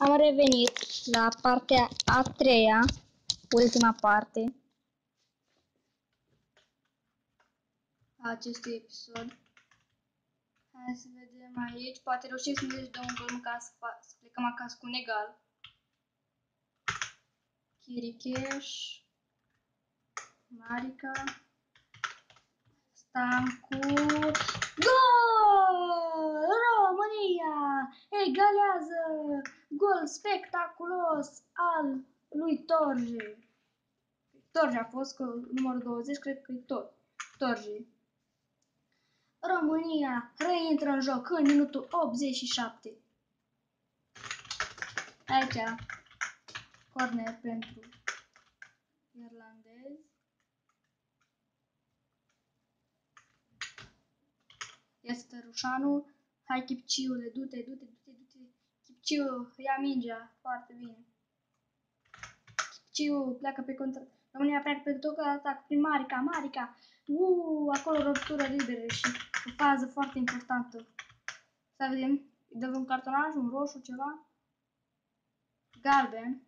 Am revenit la partea a treia, ultima parte a acestui episod. Hai să vedem aici. Poate reușim să ne dăm un gol măcar să plecăm acasă cu un egal. Chiricheș, Marica, Stancu, gol! România egalează! Gol spectaculos al lui Torje. Torje a fost cu numărul 20, cred că e Torje. România reintră în joc în minutul 87. Aici, corner pentru irlandezi. Este Rușanu. Hai, Chipciule, du-te. Chipciu, ia mingea. Foarte bine. Chipciu pleacă pe contra. România pleacă pe atac prin Marica. Acolo ruptură liberă și o fază foarte importantă. Să vedem. Îi dă un cartonaj, un roșu, ceva. Galben.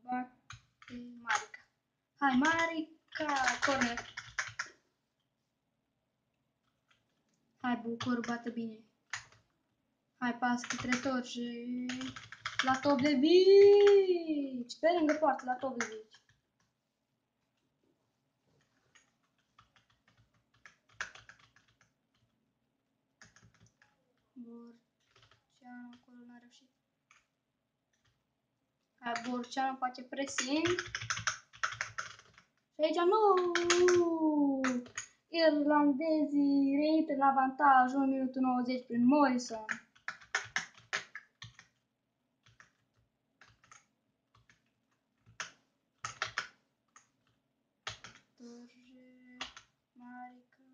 Bate Marica. Hai, Marica, corner. Hai, Bucur, bate bine. Hai, pas către Torje. La Tovlevici. Pe lângă poartă, la Tovlevici. Borceanu, acolo n-a reușit. Hai, Borceanu face pressing. Și aici, nu! Irlandezii reintră în avantaj în minutul 90 prin Morrison. Torje, Marica,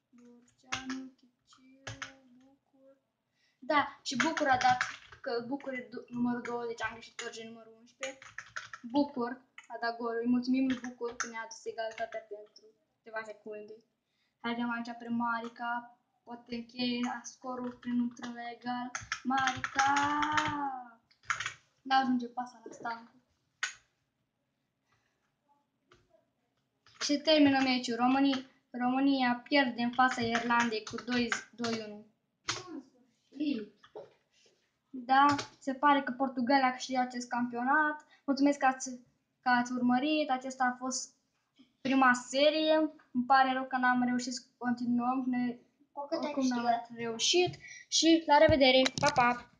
Borceanu, Chipciu, Bucur. Da, și Bucur a dat, că Bucur e numărul 20, am greșit Torje numărul 11. Bucur a dat golul. Îi mulțumim lui Bucur că ne-a adus egalitatea pentru câteva secunde. Haidem aici pe Marica. Poate încheie scorul prin un trân egal. Marica! N-ajunge pasa la Stancu. Și termină meciul. România pierde în fața Irlandei cu 2-1. Da, se pare că Portugalia a câștigat acest campionat. Mulțumesc că ați urmărit. Acesta a fost prima serie. Îmi pare rău că n-am reușit să continuăm. Oricum n-am reușit. Și la revedere. Pa, pa!